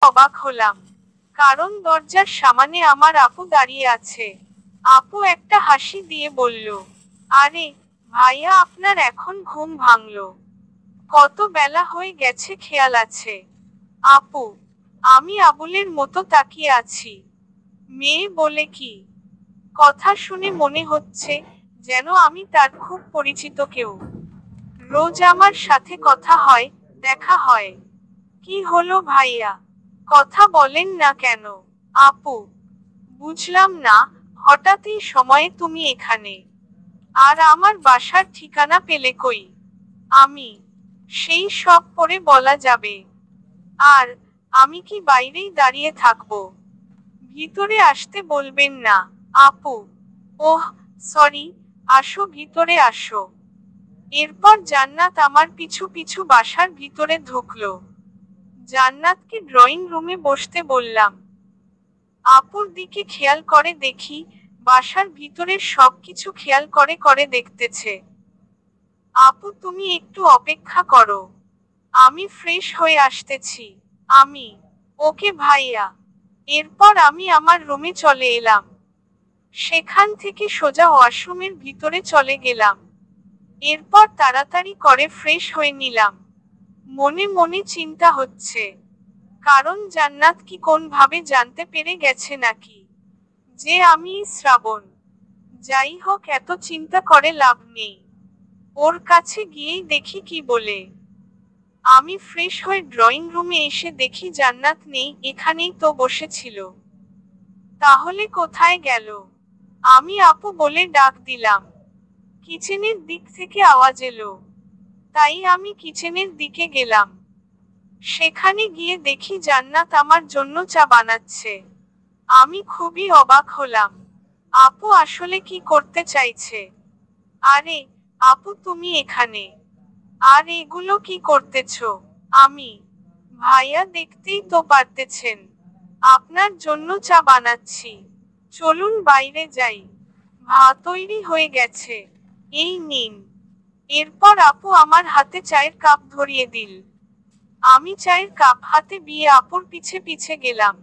অবাক হলাম, কারণ দরজার সামনে আমার আপু দাঁড়িয়ে আছে। আপু একটা হাসি দিয়ে বলল, আরে ভাইয়া, আপনার এখন ঘুম ভাঙলো? কত বেলা হয়ে গেছে খেয়াল আছে? আপু, আমি আবুলের মতো তাকিয়ে আছি। মেয়ে বলে কি? কথা শুনে মনে হচ্ছে যেন আমি তার খুব পরিচিত কেউ। রোজ আমার সাথে কথা হয়, দেখা হয়। কি হলো ভাইয়া, কথা বলেন না কেন? আপু, বুঝলাম না, হঠাৎ এই সময়ে তুমি এখানে? আর আমার বাসার ঠিকানা পেলে কই? আমি সেই সব পরে বলা যাবে। আর আমি কি বাইরেই দাঁড়িয়ে থাকবো? ভিতরে আসতে বলবেন না? আপু, ওহ সরি, আসো ভিতরে আসো। এরপর জান্নাত আমার পিছু পিছু বাসার ভিতরে ঢুকলো। জান্নাতকে ড্রয়িং রুমে বসতে বললাম। আপুর দিকে খেয়াল করে দেখি, বাসার ভিতরের সবকিছু খেয়াল করে করে দেখতেছে। আপু, তুমি একটু অপেক্ষা করো, আমি ফ্রেশ হয়ে আসতেছি। আমি, ওকে ভাইয়া। এরপর আমি আমার রুমে চলে এলাম। সেখান থেকে সোজা ওয়াশরুমের ভিতরে চলে গেলাম। এরপর তাড়াতাড়ি করে ফ্রেশ হয়ে নিলাম। মনে মনে চিন্তা হচ্ছে, কারণ জান্নাত কি কোনভাবে জানতে পেরে গেছে নাকি যে আমি শ্রাবণ। যাই হোক, এত চিন্তা করে লাভ নেই। ওর কাছে গিয়েই দেখি কি বলে। আমি ফ্রেশ হয়ে ড্রয়িং রুমে এসে দেখি জান্নাত নেই, এখানেই তো বসেছিল। তাহলে কোথায় গেল? আমি আপু বলে ডাক দিলাম। কিচেনের দিক থেকে আওয়াজ এলো, তাই আমি কিচেনের দিকে গেলাম। সেখানে গিয়ে দেখি জান্নাত আমার জন্য চা বানাচ্ছে। আমি খুবই অবাক হলাম। আপু আসলে কি করতে চাইছে? আরে আপু, তুমি এখানে? আর এগুলো কি করতেছো? আমি, ভাইয়া দেখতেই তো পারতেছেন, আপনার জন্য চা বানাচ্ছি। চলুন বাইরে যাই, ভাত তৈরি হয়ে গেছে, এই নিন। এরপর আপু আমার হাতে চায়ের কাপ ধরিয়ে দিল। আমি চায়ের কাপ হাতে নিয়ে আপুর পিছে পিছে গেলাম।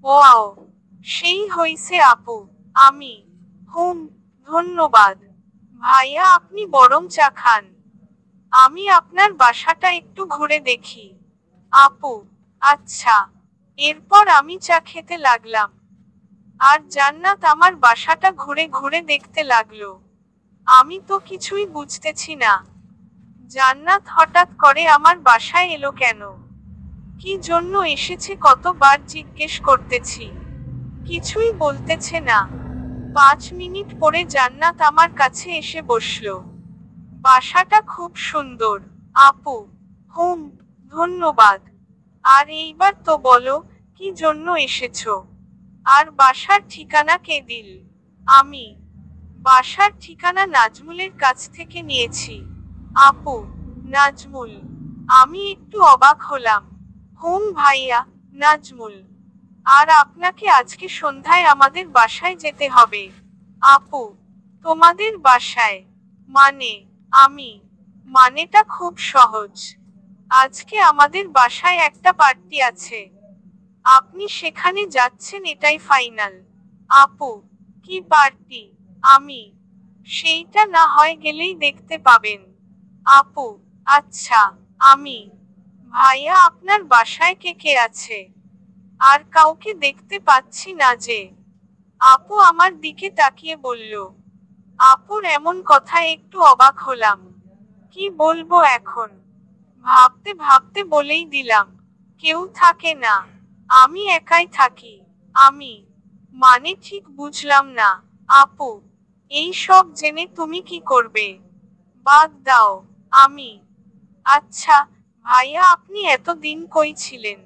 ওয়াও, সেই হইছে আপু। আমি, হুম, ধন্যবাদ ভাইয়া, আপনি বরং চা খান। আমি আপনার বাসাটা একটু ঘুরে দেখি। আপু, আচ্ছা। এরপর আমি চা খেতে লাগলাম। আর জান্নাত আমার বাসাটা ঘুরে ঘুরে দেখতে লাগলো। আমি তো কিছুই বুঝতেছি না, জান্নাত হঠাৎ করে আমার বাসায় এলো কেন? কি জন্য এসেছে কতবার জিজ্ঞেস করতেছি, কিছুই বলতেছে না। 5 মিনিট পরে জান্নাত আমার কাছে এসে বসলো। বাসাটা খুব সুন্দর আপু। হুম, ধন্যবাদ। আর এইবার তো বলো, কি জন্য এসেছো? আর বাসার ঠিকানা কে দিল? আমি, বাসার ঠিকানা নাজমুলের কাছ থেকে নিয়েছি। আপু, নাজমুল? আমি একটু অবাক হলাম। হুম ভাইয়া, নাজমুল। আর আপনাকে আজকে সন্ধ্যায় আমাদের বাসায় যেতে হবে। আপু, তোমাদের বাসায়? মানে, আমি, মানেটা খুব সহজ। আজকে আমাদের বাসায় একটা পার্টি আছে, আপনি সেখানে যাচ্ছেন এটাই ফাইনাল। আপু, কি পার্টি? আমি, সেইটা না হয় গেলেই দেখতে পাবেন। আপু, আচ্ছা। আমি, ভাইয়া আপনার বাসায় কে কে আছে? আর কাউকে দেখতে পাচ্ছি না যে। আপু আমার দিকে তাকিয়ে বলল। আপুর এমন কথায় একটু অবাক হলাম। কি বলবো এখন? ভাবতে ভাবতে বলেই দিলাম, কেউ থাকে না, আমি একাই থাকি। আমি, মানে ঠিক বুঝলাম না। আপু, এই সব জেনে তুমি কি করবে? বাদ দাও। আমি, আচ্ছা ভাইয়া, আপনি এতদিন কই ছিলেন?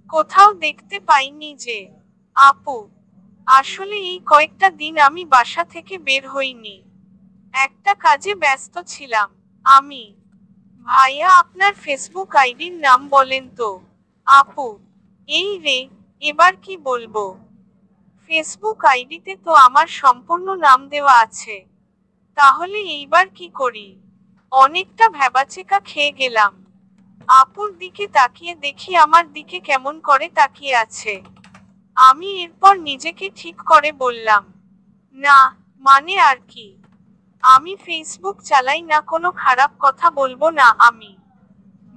কোথাও দেখতে পাইনি যে। আপু, আসলে এই কয়েকটা দিন আমি বাসা থেকে বের হইনি, একটা কাজে ব্যস্ত ছিলাম। আমি, ভাইয়া আপনার ফেসবুক আইডির নাম বলেন তো? আপু, এই রে, এবার কি বলবো? ফেসবুক আইডিতে তো আমার সম্পূর্ণ নাম দেওয়া আছে, তাহলে এইবার কি করি? অনেকটা ভ্যাবাচেকা খেয়ে গেলাম। আপুর দিকে তাকিয়ে দেখি আমার দিকে কেমন করে তাকিয়ে আছে। আমি এরপর নিজেকে ঠিক করে বললাম, না, মানে আর কি, আমি ফেসবুক চালাই না, কোনো খারাপ কথা বলবো না আমি।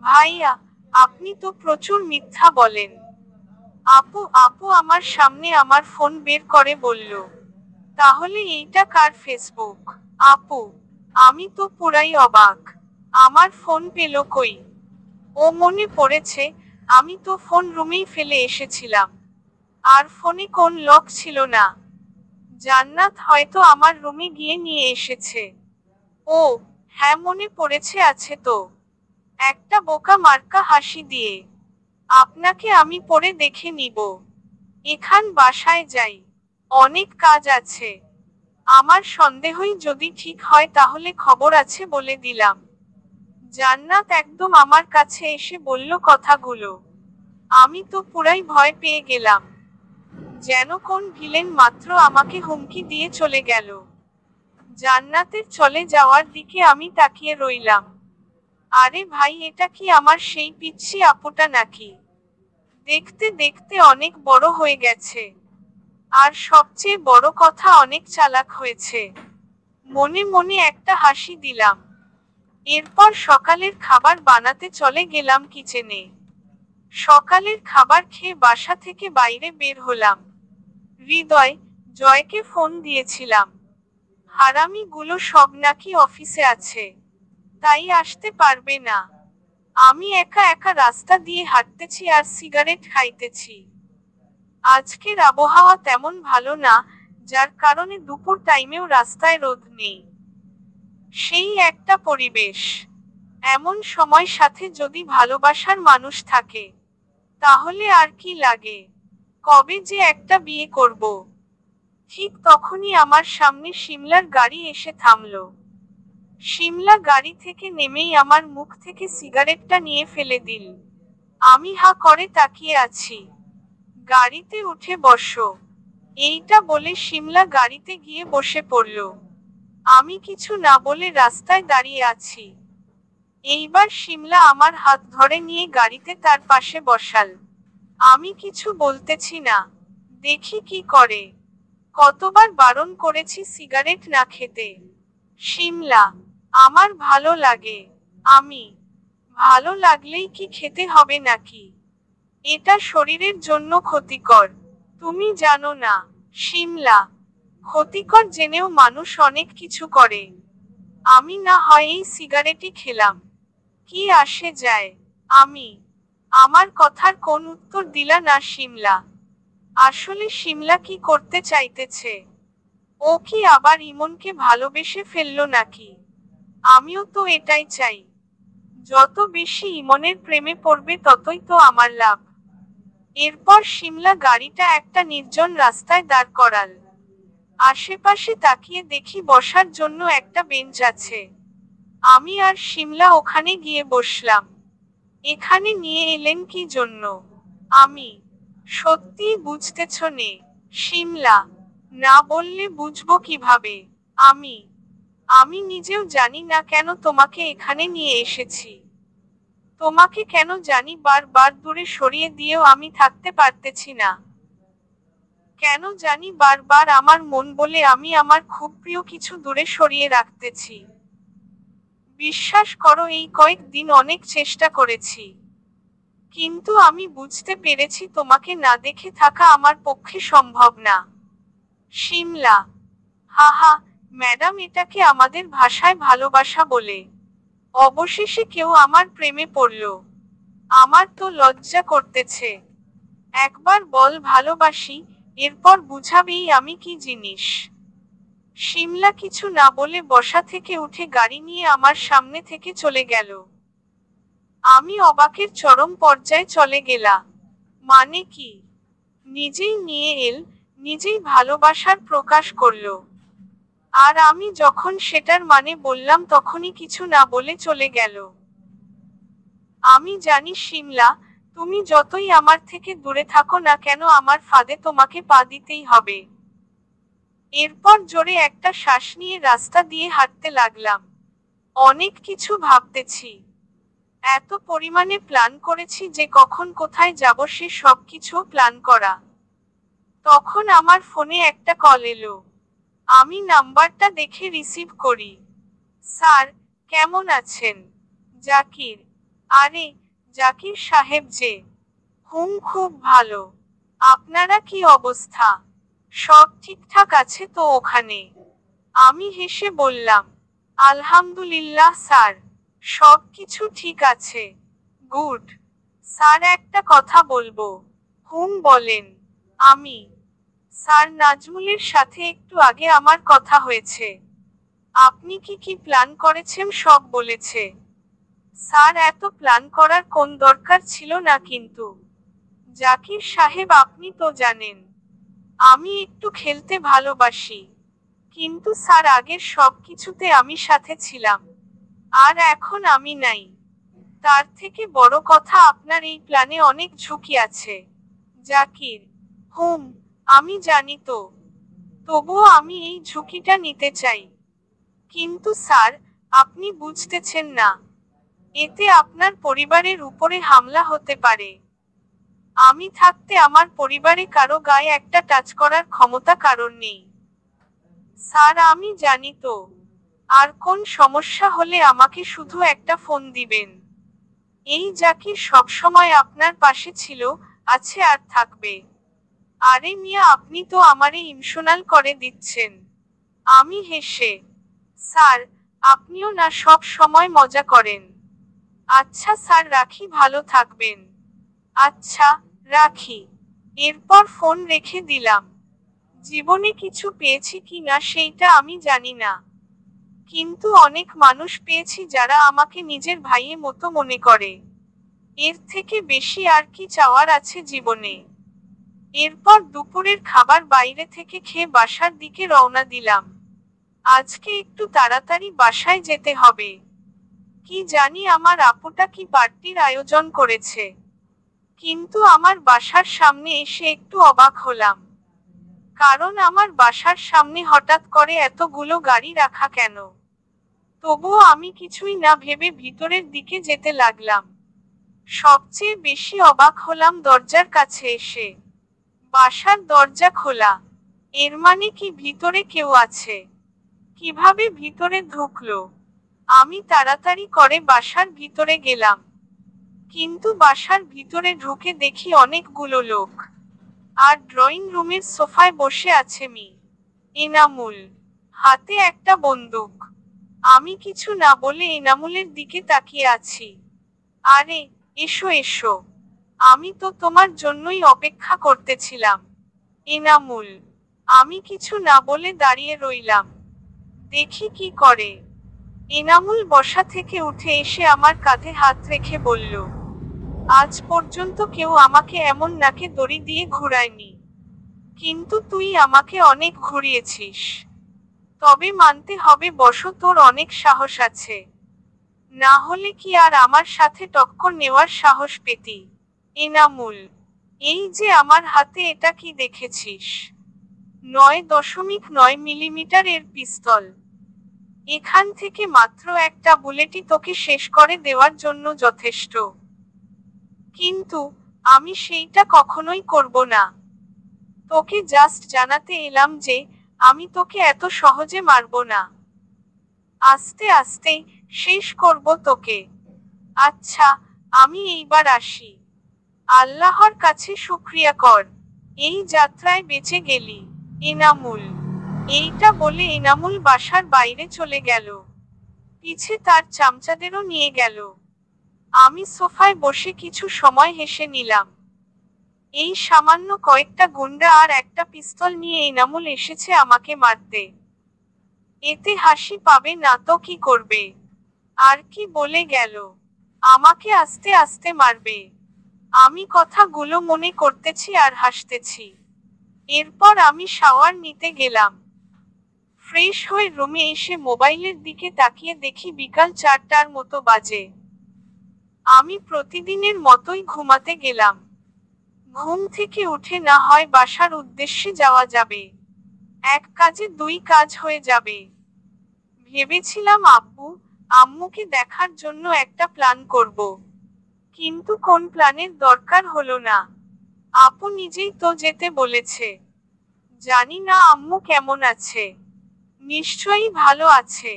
ভাইয়া, আপনি তো প্রচুর মিথ্যা বলেন। আপু আপু আমার সামনে আমার ফোন বের করে বলল, তাহলে এইটা কার ফেসবুক? আপু, আমি তো পুরাই অবাক। আমার ফোন পেল কই? ও মনে পড়েছে, আমি তো ফোন রুমেই ফেলে এসেছিলাম। আর ফোনে কোন লক ছিল না। জান্নাত হয়তো আমার রুমে গিয়ে নিয়ে এসেছে। ও, হ্যাঁ মনে পড়েছে, আছে তো। একটা বোকা মার্কা হাসি দিয়ে, আপনাকে আমি পরে দেখে নিব। এখান বাসায় যাই, অনেক কাজ আছে। আমার সন্দেহই যদি ঠিক হয় তাহলে খবর আছে বলে দিলাম। জান্নাত একদম আমার কাছে এসে বলল কথাগুলো। আমি তো পুরাই ভয় পেয়ে গেলাম, যেন কোন ভিলেন মাত্র আমাকে হুমকি দিয়ে চলে গেল। জান্নাতের চলে যাওয়ার দিকে আমি তাকিয়ে রইলাম। আরে ভাই, এটা কি আমার সেই পিচ্চি আপুটা নাকি? দেখতে দেখতে অনেক বড় হয়ে গেছে। আর সবচেয়ে বড় কথা, অনেক চালাক হয়েছে। মনে মনে একটা হাসি দিলাম। এরপর সকালের খাবার বানাতে চলে গেলাম কিচেনে। সকালের খাবার খেয়ে বাসা থেকে বাইরে বের হলাম। হৃদয়, জয়কে ফোন দিয়েছিলাম। হারামিগুলো সব নাকি অফিসে আছে, তাই আসতে পারবে না। আমি একা একা রাস্তা দিয়ে হাঁটতেছি আর সিগারেট খাইতেছি। আজকের আবহাওয়া তেমন ভালো না, যার কারণে দুপুর টাইমেও রাস্তায় রোদ নেই। সেই একটা পরিবেশ। এমন সময় সাথে যদি ভালোবাসার মানুষ থাকে, তাহলে আর কি লাগে। কবে যে একটা বিয়ে করব। ঠিক তখনই আমার সামনে শিমলার গাড়ি এসে থামলো। শিমলা গাড়ি থেকে নেমেই আমার মুখ থেকে সিগারেটটা নিয়ে ফেলে দিল। আমি হা করে তাকিয়ে আছি। গাড়িতে উঠে বসো, এইটা বলে শিমলা গাড়িতে গিয়ে বসে পড়ল। আমি কিছু না বলে রাস্তায় দাঁড়িয়ে আছি। এইবার শিমলা আমার হাত ধরে নিয়ে গাড়িতে তার পাশে বসাল। আমি কিছু বলতেছি না, দেখি কি করে। কতবার বারণ করেছি সিগারেট না খেতে। শিমলা, আমার ভালো লাগে। আমি, ভালো লাগলেই কি খেতে হবে নাকি? এটা শরীরের জন্য ক্ষতিকর। তুমি জানো না? শিমলা, ক্ষতিকর জেনেও মানুষ অনেক কিছু করে। আমি না হয় এই সিগারেটই খেলাম, কি আসে যায়। আমি, আমার কথার কোন উত্তর দিলা না শিমলা। আসলে শিমলা কি করতে চাইতেছে? ও কি আবার ইমনকে ভালোবেসে ফেললো নাকি? আমিও তো এটাই চাই। যত বেশি ইমনের প্রেমে পড়বে ততই তো আমার লাভ। এরপর শিমলা গাড়িটা একটা নির্জন রাস্তায় দাঁড় করাল। আশেপাশে তাকিয়ে দেখি বসার জন্য একটা বেঞ্চ আছে। আমি আর শিমলা ওখানে গিয়ে বসলাম। এখানে নিয়ে এলেন কি জন্য? আমি, সত্যিই বুঝতেছ নে? শিমলা, না বললে বুঝবো কিভাবে? আমি আমি নিজেও জানি না কেন তোমাকে এখানে নিয়ে এসেছি। তোমাকে কেন জানি বারবার দূরে সরিয়ে দিয়েও আমি থাকতে পারতেছি না। কেন জানি বারবার আমার মন বলে আমি আমার খুব প্রিয় কিছু দূরে সরিয়ে রাখতেছি। বিশ্বাস করো, এই কয়েকদিন অনেক চেষ্টা করেছি। কিন্তু আমি বুঝতে পেরেছি তোমাকে না দেখে থাকা আমার পক্ষে সম্ভব না। শিমলা, হাহা, ম্যাডাম, এটাকে আমাদের ভাষায় ভালোবাসা বলে। অবশেষে কেউ আমার প্রেমে পড়ল। আমার তো লজ্জা করতেছে। একবার বল ভালোবাসি, এরপর বুঝাবেই আমি কি জিনিস। শিমলা কিছু না বলে বসা থেকে উঠে গাড়ি নিয়ে আমার সামনে থেকে চলে গেল। আমি অবাকের চরম পর্যায়ে চলে গেলা। মানে কি? নিজেই নিয়ে এল, নিজেই ভালোবাসার প্রকাশ করল। আর আমি যখন সেটার মানে বললাম তখনই কিছু না বলে চলে গেল। আমি জানি শিমলা, তুমি যতই আমার থেকে দূরে থাকো না কেন আমার ফাঁদে তোমাকে পা দিতেই হবে। এরপর জোরে একটা শ্বাস নিয়ে রাস্তা দিয়ে হাঁটতে লাগলাম। অনেক কিছু ভাবতেছি। এত পরিমাণে প্ল্যান করেছি যে কখন কোথায় যাব সে সব কিছু প্ল্যান করা। তখন আমার ফোনে একটা কল এলো। আমি নাম্বারটা দেখে রিসিভ করি। স্যার, কেমন আছেন? জাকির। আরে, জাকির সাহেব যে। খুব ভালো। আপনারা কি অবস্থা? সব ঠিকঠাক আছে তো ওখানে? আমি হেসে বললাম, আলহামদুলিল্লাহ স্যার, সব কিছু ঠিক আছে। গুড। স্যার, একটা কথা বলবো। বলেন। আমি। স্যার, নাজমুলের সাথে একটু আগে আমার কথা হয়েছে। আপনি কি কি প্ল্যান করেছেন সব বলেছে। স্যার, এত প্ল্যান করার কোন দরকার ছিল না কিন্তু। জাকির সাহেব, আপনি তো জানেন আমি একটু খেলতে ভালোবাসি। কিন্তু স্যার, আগের সব কিছুতে আমি সাথে ছিলাম, আর এখন আমি নাই। তার থেকে বড় কথা, আপনার এই প্ল্যানে অনেক ঝুঁকি আছে। জাকির। আমি জানি তো। তবুও আমি এই ঝুঁকিটা নিতে চাই। কিন্তু স্যার, আপনি বুঝতেছেন না। এতে আপনার পরিবারের উপরে হামলা হতে পারে। আমি থাকতে আমার পরিবারে কারো গায়ে একটা টাচ করার ক্ষমতা কারণ নেই। স্যার, আমি জানি তো। আর কোন সমস্যা হলে আমাকে শুধু একটা ফোন দিবেন। এই জাকির সবসময় আপনার পাশে ছিল, আছে আর থাকবে। আরে মিয়া, আপনি তো আমারে ইমোশনাল করে দিচ্ছেন। আমি হেসে, স্যার, আপনিও না সব সময় মজা করেন। আচ্ছা স্যার, রাখি, ভালো থাকবেন। আচ্ছা, রাখি। এরপর ফোন রেখে দিলাম। জীবনে কিছু পেয়েছি কি না সেইটা আমি জানি না, কিন্তু অনেক মানুষ পেয়েছি যারা আমাকে নিজের ভাইয়ের মতো মনে করে। এর থেকে বেশি আর কি চাওয়ার আছে জীবনে। এরপর দুপুরের খাবার বাইরে থেকে খেয়ে বাসার দিকে রওনা দিলাম। আজকে একটু তাড়াতাড়ি বাসায় যেতে হবে। কি জানি আমার আপুটা কি পার্টির আয়োজন করেছে। কিন্তু আমার বাসার সামনে এসে একটু অবাক হলাম। কারণ আমার বাসার সামনে হঠাৎ করে এতগুলো গাড়ি রাখা কেন? তবুও আমি কিছুই না ভেবে ভিতরের দিকে যেতে লাগলাম। সবচেয়ে বেশি অবাক হলাম দরজার কাছে এসে। বাসার দরজা খোলা। এর মানে কি ভিতরে কেউ আছে? কিভাবে ভিতরে ঢুকলো? আমি তাড়াতাড়ি করে বাসার ভিতরে গেলাম। কিন্তু বাসার ভিতরে ঢুকে দেখি অনেকগুলো লোক। আর ড্রয়িং রুমের সোফায় বসে আছে এনামুল, হাতে একটা বন্দুক। আমি কিছু না বলে এনামুলের দিকে তাকিয়ে আছি। আরে, এসো এসো, আমি তো তোমার জন্যই অপেক্ষা করতেছিলাম। এনামুল। আমি কিছু না বলে দাঁড়িয়ে রইলাম, দেখি কি করে। এনামুল বসা থেকে উঠে এসে আমার কাঁধে হাত রেখে বলল, আজ পর্যন্ত কেউ আমাকে এমন নাকে দড়ি দিয়ে ঘুরায়নি। কিন্তু তুই আমাকে অনেক ঘুরিয়েছিস। তবে মানতে হবে, তোর অনেক সাহস আছে। না হলে কি আর আমার সাথে টক্কর নেওয়ার সাহস পেতি? এনামুল। এই যে আমার হাতে, এটা কি দেখেছিস? 9.9 এর পিস্তল। এখান থেকে মাত্র একটা বুলেটই তোকে শেষ করে দেওয়ার জন্য যথেষ্ট। কিন্তু আমি সেইটা কখনোই করব না। তোকে জাস্ট জানাতে এলাম যে আমি তোকে এত সহজে মারব না। আস্তে আস্তেই শেষ করব তোকে। আচ্ছা, আমি এইবার আসি। আল্লাহর কাছে শুকরিয়া কর, এই যাত্রায় বেঁচে গেলি। এনামুল। এইটা বলে এনামুল বাসার বাইরে চলে গেল। পিছে তার চামচাদেরও নিয়ে গেল। আমি সোফায় বসে কিছু সময় হেসে নিলাম। এই সামান্য কয়েকটা গুন্ডা আর একটা পিস্তল নিয়ে এনামুল এসেছে আমাকে মারতে। এতে হাসি পাবে না তো কি করবে? আর কি বলে গেল, আমাকে আস্তে আস্তে মারবে। আমি কথাগুলো মনে করতেছি আর হাসতেছি। এরপর আমি শাওয়ার নিতে গেলাম। ফ্রেশ হয়ে রুমে এসে মোবাইলের দিকে তাকিয়ে দেখি বিকাল 4টার মতো বাজে। আমি প্রতিদিনের মতোই ঘুমাতে গেলাম। ঘুম থেকে উঠে না হয় বাসার উদ্দেশ্যে যাওয়া যাবে। এক কাজে দুই কাজ হয়ে যাবে। ভেবেছিলাম আব্বু আম্মুকে দেখার জন্য একটা প্ল্যান করব। কিন্তু কোন প্ল্যানের দরকার হলো না। আপু নিজেই তো যেতে বলেছে। জানি না আম্মু কেমন আছে। নিশ্চয়ই ভালো আছে।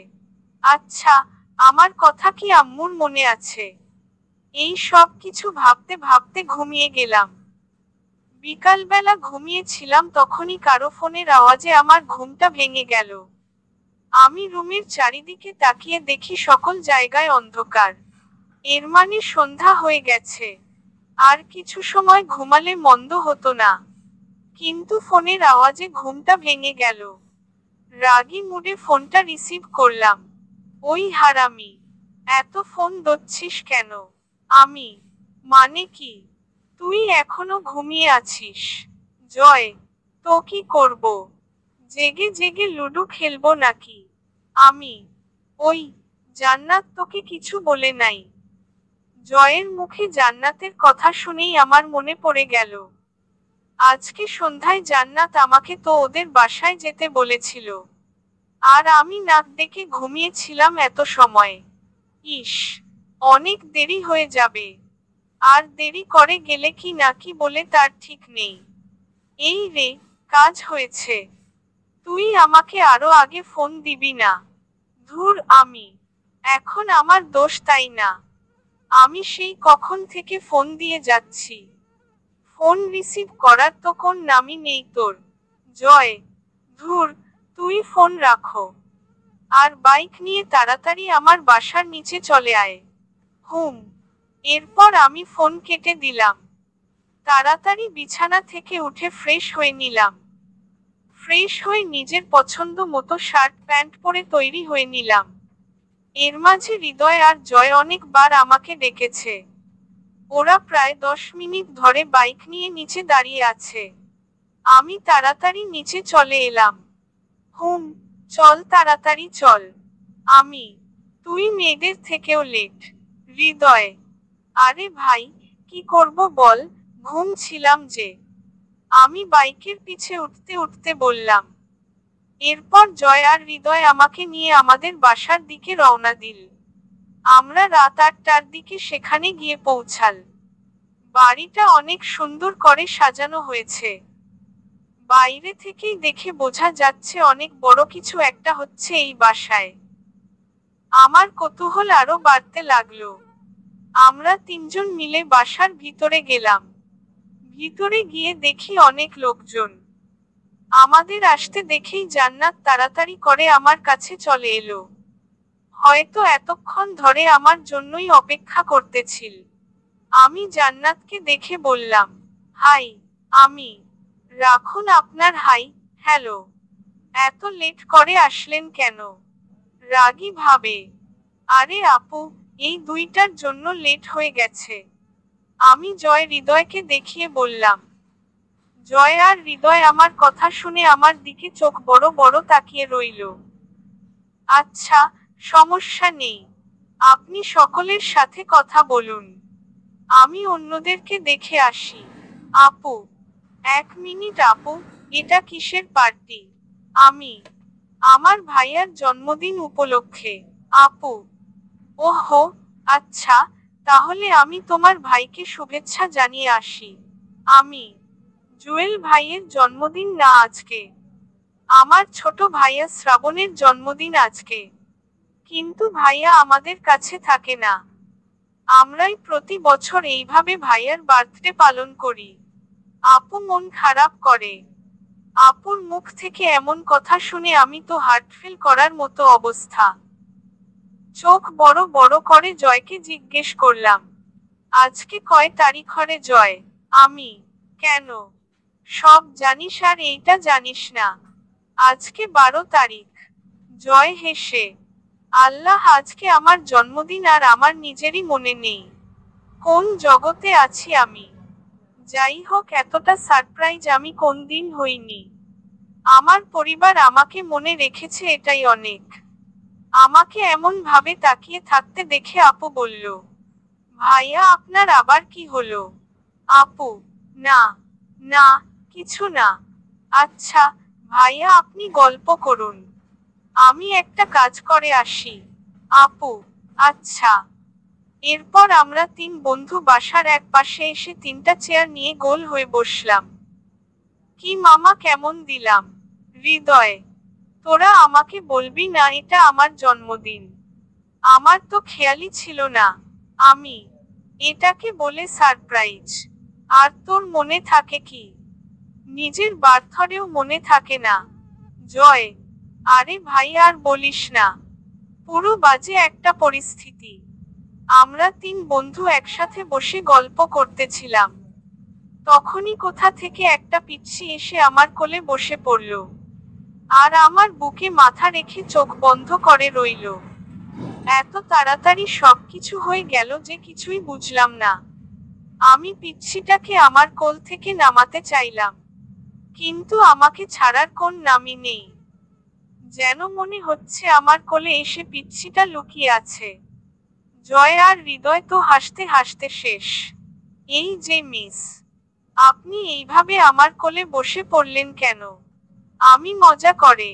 আচ্ছা, আমার কথা কি আম্মুর মনে আছে? এই সব কিছু ভাবতে ভাবতে ঘুমিয়ে গেলাম। বিকালবেলা ঘুমিয়েছিলাম, তখনই কারো ফোনের আওয়াজে আমার ঘুমটা ভেঙে গেল। আমি রুমের চারিদিকে তাকিয়ে দেখি সকল জায়গায় অন্ধকার। এর মানে সন্ধ্যা হয়ে গেছে। আর কিছু সময় ঘুমালে মন্দ হতো না। কিন্তু ফোনের আওয়াজে ঘুমটা ভেঙে গেল। রাগী মুডে ফোনটা রিসিভ করলাম। ওই হারামি, এত ফোন ধরছিস কেন? আমি, মানে কি? তুই এখনো ঘুমিয়ে আছিস? জয়, তো কি করব? জেগে জেগে লুডো খেলবো নাকি? আমি, ওই, জান্নাত তোকে কিছু বলে নাই? জয়ের মুখে জান্নাতের কথা শুনেই আমার মনে পড়ে গেল। আজকে সন্ধ্যায় জান্নাত আমাকে তো ওদের বাসায় যেতে বলেছিল। আর আমি নাক ডেকে ঘুমিয়েছিলাম এত সময়। ইস, অনেক দেরি হয়ে যাবে। আর দেরি করে গেলে কি না কি বলে তার ঠিক নেই। এই রে, কাজ হয়েছে। তুই আমাকে আরো আগে ফোন দিবি না? ধুর, আমি, এখন আমার দোষ তাই না? আমি সেই কখন থেকে ফোন দিয়ে যাচ্ছি। ফোন রিসিভ করার তো কোন নামই নেই তোর। জয়, ধুর, তুই ফোন রাখো। আর বাইক নিয়ে তাড়াতাড়ি আমার বাসার নিচে চলে আয়। হুম। এরপর আমি ফোন কেটে দিলাম। তাড়াতাড়ি বিছানা থেকে উঠে ফ্রেশ হয়ে নিলাম। ফ্রেশ হয়ে নিজের পছন্দ মতো শার্ট প্যান্ট পরে তৈরি হয়ে নিলাম। এর মাঝে হৃদয় আর জয় অনেকবার আমাকে ডেকেছে। ওরা প্রায় 10 মিনিট ধরে বাইক নিয়ে নিচে দাঁড়িয়ে আছে। আমি তাড়াতাড়ি নিচে চলে এলাম। হুম, চল তাড়াতাড়ি চল। আমি, তুই মেয়েদের থেকেও লেট। হৃদয়, আরে ভাই, কি করব বল, ঘুম ছিলাম যে। আমি বাইকের পিছে উঠতে উঠতে বললাম। এরপর জয় আর হৃদয় আমাকে নিয়ে আমাদের বাসার দিকে রওনা দিল। আমরা রাত 8টার দিকে সেখানে গিয়ে পৌঁছাল। বাড়িটা অনেক সুন্দর করে সাজানো হয়েছে। বাইরে থেকেই দেখে বোঝা যাচ্ছে অনেক বড় কিছু একটা হচ্ছে এই বাসায়। আমার কৌতূহল আরো বাড়তে লাগলো। আমরা তিনজন মিলে বাসার ভিতরে গেলাম। ভিতরে গিয়ে দেখি অনেক লোকজন। আমাদের আসতে দেখেই জান্নাত তাড়াতাড়ি করে আমার কাছে চলে এলো। হয়তো এতক্ষণ ধরে আমার জন্যই অপেক্ষা করতেছিল। আমি জান্নাতকে দেখে বললাম, হাই। আমি, রাখুন আপনার হাই, হ্যালো। এত লেট করে আসলেন কেন? রাগী ভাবে। আরে আপু, এই দুইটার জন্য লেট হয়ে গেছে। আমি জয় হৃদয়কে দেখিয়ে বললাম। জয় আর হৃদয় আমার কথা শুনে আমার দিকে চোখ বড় বড় তাকিয়ে রইল। আচ্ছা, সমস্যা নেই। আপনি সকলের সাথে কথা বলুন। আমি অন্যদেরকে দেখে আসি। আপু, 1 মিনিট আপু, এটা কিসের পার্টি? আমি, আমার ভাইয়ার জন্মদিন উপলক্ষে। আপু, ওহো, আচ্ছা, তাহলে আমি তোমার ভাইকে শুভেচ্ছা জানিয়ে আসি। আমি, জুয়েল ভাইয়ের জন্মদিন না আজকে। আমার ছোট ভাইয়া শ্রাবণের জন্মদিন আজকে। কিন্তু ভাইয়া আমাদের কাছে থাকে না। আমরাই প্রতি বছর এইভাবে ভাইয়ার বার্থডে পালন করি। আপু মন খারাপ করে। আপুর মুখ থেকে এমন কথা শুনে আমি তো হার্ট ফেল করার মতো অবস্থা। চোখ বড় বড় করে জয়কে জিজ্ঞেস করলাম, আজকে কয় তারিখ রে জয়? আমি, কেন? সব জানিস আর এইটা জানিস না? আজকে 12 তারিখ। জয় হেসে, আল্লাহ, আজকে আমার জন্মদিন আর আমার নিজেরই মনে নেই। কোন জগতে আছি আমি? যাই হোক, এতটা সারপ্রাইজ আমি কোন দিন হইনি। আমার পরিবার আমাকে মনে রেখেছে, এটাই অনেক। আমাকে এমন ভাবে তাকিয়ে থাকতে দেখে আপু বলল, ভাইয়া আপনার আবার কি হলো? আপু, না, না, কিছু না। আচ্ছা, ভাইয়া আপনি গল্প করুন। আমি একটা কাজ করে আসি। আপু, আচ্ছা। এরপর আমরা তিন বন্ধু বাসার এক পাশে এসে তিনটা চেয়ার নিয়ে গোল হয়ে বসলাম। কি মামা, কেমন দিলাম? হৃদয়, তোরা আমাকে বলবি না এটা আমার জন্মদিন? আমার তো খেয়ালই ছিল না। আমি, এটাকে বলে সারপ্রাইজ। আর তোর মনে থাকে কি? নিজের বার্থডেও মনে থাকে না? জয়, আরে ভাই আর বলিস না। পুরো বাজে একটা পরিস্থিতি। আমরা তিন বন্ধু একসাথে বসে গল্প করতেছিলাম, তখনই কোথা থেকে একটা পিচ্চি এসে আমার কোলে বসে পড়ল। আর আমার বুকে মাথা রেখে চোখ বন্ধ করে রইল। এত তাড়াতাড়ি সবকিছু হয়ে গেল যে কিছুই বুঝলাম না। আমি পিচ্চিটাকে আমার কোল থেকে নামাতে চাইলাম, কিন্তু আমাকে ছাড়ার কোন নামই নেই। যেন মনে হচ্ছে আমার কোলে এসে পিচ্চিটা লুকিয়ে আছে। জয় আর হৃদয় তো হাসতে হাসতে শেষ। এই যে মিস, আপনি এইভাবে আমার কোলে বসে পড়লেন কেন? আমি মজা করে।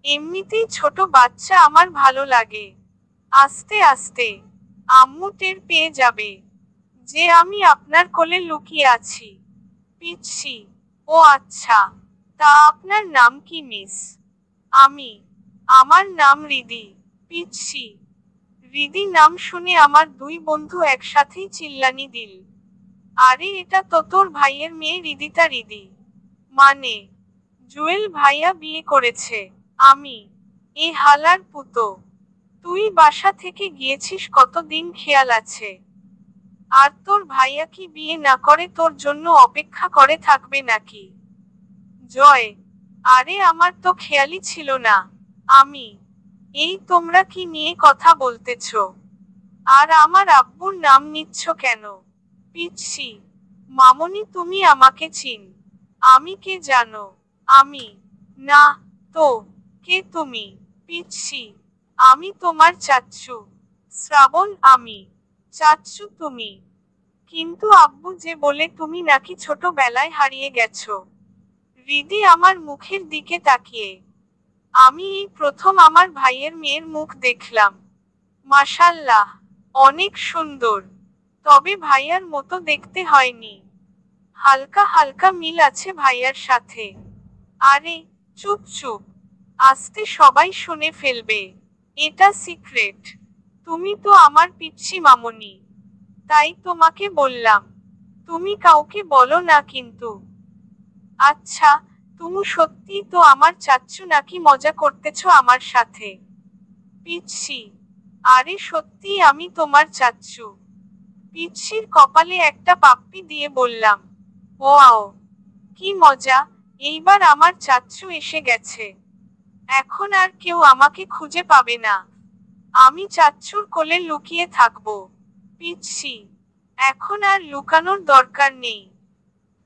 এমনিতেই ছোট বাচ্চা আমার ভালো লাগে। আস্তে আস্তে আম্মু টের পেয়ে যাবে যে আমি আপনার কোলে লুকিয়ে আছি। পিচ্ছি, ও আচ্ছা, তা আপনার নাম কি মিস? আমার নাম রিদি। পিচ্ছি, রিদি নাম শুনে আমার দুই বন্ধু একসাথেই চিল্লানি দিল। আরে এটা তো তোর ভাইয়ের মেয়ে রিদিতা রিদি। মানে, জুয়েল ভাইয়া বিয়ে করেছে। আমি, এ হালার পুতো, তুই বাসা থেকে গিয়েছিস কতদিন খেয়াল আছে? আর তোর ভাইয়া কি বিয়ে না করে তোর জন্য অপেক্ষা করে থাকবে নাকি? জয়, আরে আমার তো খেয়ালই ছিল না। আমি, এই তোমরা কি নিয়ে কথা বলতেছ? আর আমার আব্বুর নাম নিচ্ছ কেন? পিচ্ছি, মামনি তুমি আমাকে চিন? আমি কে জানো? আমি, না তো, কে তুমি? পিচ্ছি, আমি তোমার চাচ্চু শ্রাবণ। আমি, চাচ্চু তুমি? কিন্তু আব্বু যে বলে তুমি নাকি ছোটবেলায় হারিয়ে গেছো। রিদি আমার মুখের দিকে তাকিয়ে, আমি এই প্রথম আমার ভাইয়ের মেয়ের মুখ দেখলাম। মাশাল্লাহ, অনেক সুন্দর। তবে ভাইয়ার মতো দেখতে হয়নি। হালকা হালকা মিল আছে ভাইয়ার সাথে। আরে, চুপ চুপ, আস্তে, সবাই শুনে ফেলবে। এটা সিক্রেট। তুমি তো আমার পিচ্চি মামনি, তাই তোমাকে বললাম। তুমি কাউকে বলো না কিন্তু। আচ্ছা, তুমি সত্যি তো আমার চাচ্চু নাকি মজা করতেছ আমার সাথে? পিচ্ছি, আরে সত্যি আমি তোমার চাচ্চু। পিচ্ছির কপালে একটা পাপ্পি দিয়ে বললাম। ওয়াও, কি মজা, এইবার আমার চাচ্চু এসে গেছে। এখন আর কেউ আমাকে খুঁজে পাবে না। আমি চাচ্চুর কোলে লুকিয়ে থাকবো। পিচ্ছি, এখন আর লুকানোর দরকার নেই।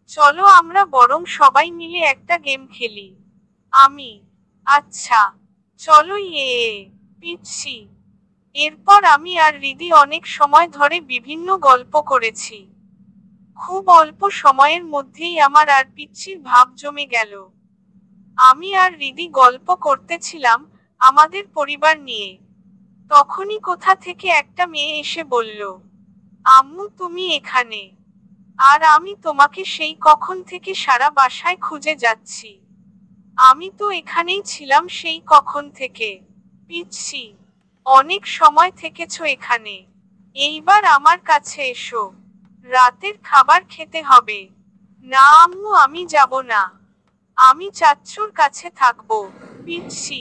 চলো আমরা বরং সবাই মিলে একটা গেম খেলি। আমি, আচ্ছা, চলো। পিচ্ছি, এরপর আমি আর রিদি অনেক সময় ধরে বিভিন্ন গল্প করেছি। খুব অল্প সময়ের মধ্যেই আমার আর পিচ্ছির ভাব জমে গেল। আমি আর রিদি গল্প করতেছিলাম আমাদের পরিবার নিয়ে। তখনই কোথা থেকে একটা মেয়ে এসে বলল, আম্মু তুমি এখানে? আর আমি তোমাকে সেই কখন থেকে সারা বাসায় খুঁজে যাচ্ছি। আমি তো এখানেই ছিলাম সেই কখন থেকে। পিচ্ছি, অনেক সময় থেকেছো এখানে। এইবার আমার কাছে এসো, রাতের খাবার খেতে হবে। না আম্মু, আমি যাব না। আমি চাচ্চুর কাছে থাকবো। পিচ্ছি,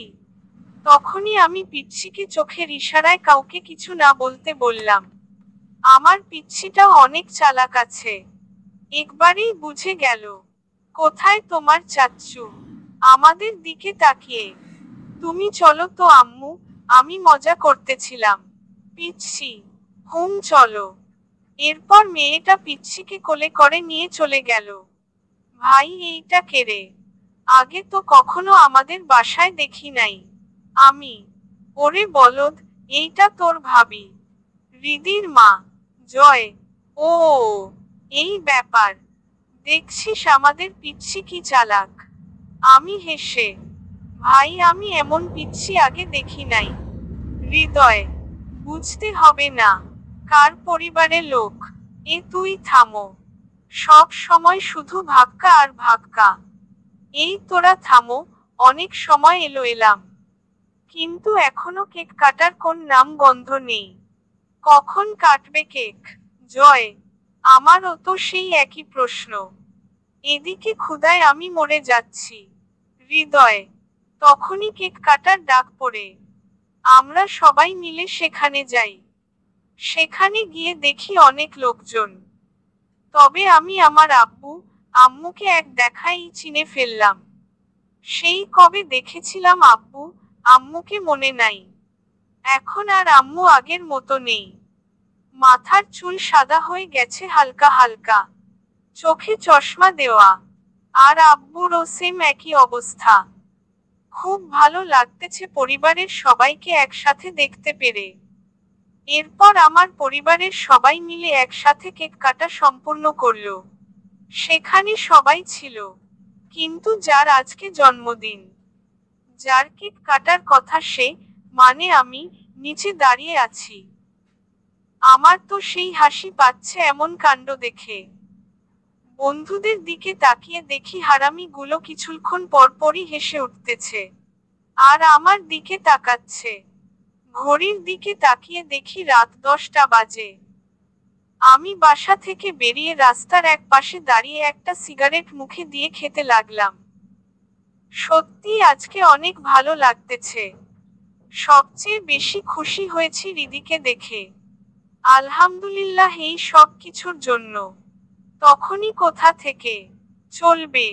তখনই আমি পিচ্ছিকে চোখের ইশারায় কাউকে কিছু না বলতে বললাম। আমার পিচ্ছিটাও অনেক চালাক আছে, একবারেই বুঝে গেল। কোথায় তোমার চাচ্চু? আমাদের দিকে তাকিয়ে, তুমি চলো তো আম্মু, আমি মজা করতেছিলাম। পিচ্ছি, চলো। এরপর মেয়েটা পিচ্ছিকে কোলে করে নিয়ে চলে গেল। ভাই, এইটা কে রে? আগে তো কখনো আমাদের বাসায় দেখি নাই। আমি, ওরে বলদ, এইটা তোর ভাবি, রিদির মা। জয়, ও, এই ব্যাপার। দেখছিস আমাদের পিচ্ছি কি চালাক। আমি হেসে, ভাই আমি এমন পিচ্ছি আগে দেখি নাই। হৃদয়, বুঝতে হবে না কার পরিবারের লোক। তুই থামো, সব সময় শুধু ভাক্কা আর ভাক্কা। তোরা থামো, অনেক সময় এলাম, কিন্তু এখনো কেক কাটার কোন নাম গন্ধ নেই। কখন কাটবে কেক? জয়, আমারও তো সেই একই প্রশ্ন। এদিকে ক্ষুধায় আমি মরে যাচ্ছি। হৃদয়, তখনই কেক কাটার ডাক পড়ে। আমরা সবাই মিলে সেখানে যাই। সেখানে গিয়ে দেখি অনেক লোকজন। তবে আমি আমার আম্মুকে এক দেখাই চিনে ফেললাম। সেই কবে দেখেছিলাম আম্মুকে মনে নাই। এখন আর আম্মু আগের মতো নেই। মাথার চুল সাদা হয়ে গেছে হালকা হালকা, চোখে চশমা দেওয়া। আর আব্বুরও সেম একই অবস্থা। খুব ভালো লাগতেছে পরিবারের সবাইকে একসাথে দেখতে পেরে। এরপর আমার পরিবারের সবাই মিলে একসাথে কেক কাটা সম্পূর্ণ করলো। সেখানে সবাই ছিল, কিন্তু যার আজকে জন্মদিন, যার কেক কাটার কথা সে, মানে আমি, নিচে দাঁড়িয়ে আছি। আমার তো সেই হাসি পাচ্ছে এমন কাণ্ড দেখে। বন্ধুদের দিকে তাকিয়ে দেখি হারামি গুলো কিছুক্ষণ পরপরই হেসে উঠতেছে, আর আমার দিকে তাকাচ্ছে। ঘড়ির দিকে তাকিয়ে দেখি রাত 10টা বাজে। আমি বাসা থেকে বেরিয়ে রাস্তার এক পাশে দাঁড়িয়ে একটা সিগারেট মুখে দিয়ে খেতে লাগলাম। সত্যি আজকে অনেক ভালো লাগতেছে। সবচেয়ে বেশি খুশি হয়েছি রিদিকে দেখে। আলহামদুলিল্লাহ এই সব কিছুর জন্য। তখনই কোথা থেকে চলবে।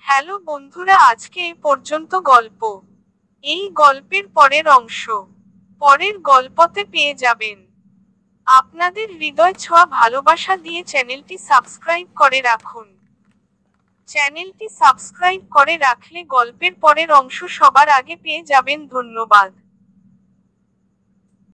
হ্যালো বন্ধুরা, আজকে এ পর্যন্ত গল্প। এই গল্পের পরের অংশ পরের গল্পতে পেয়ে যাবেন। আপনাদের হৃদয় ছোঁয়া ভালোবাসা দিয়ে চ্যানেলটি সাবস্ক্রাইব করে রাখুন। চ্যানেলটি সাবস্ক্রাইব করে রাখলে গল্পের পরের অংশ সবার আগে পেয়ে যাবেন। ধন্যবাদ।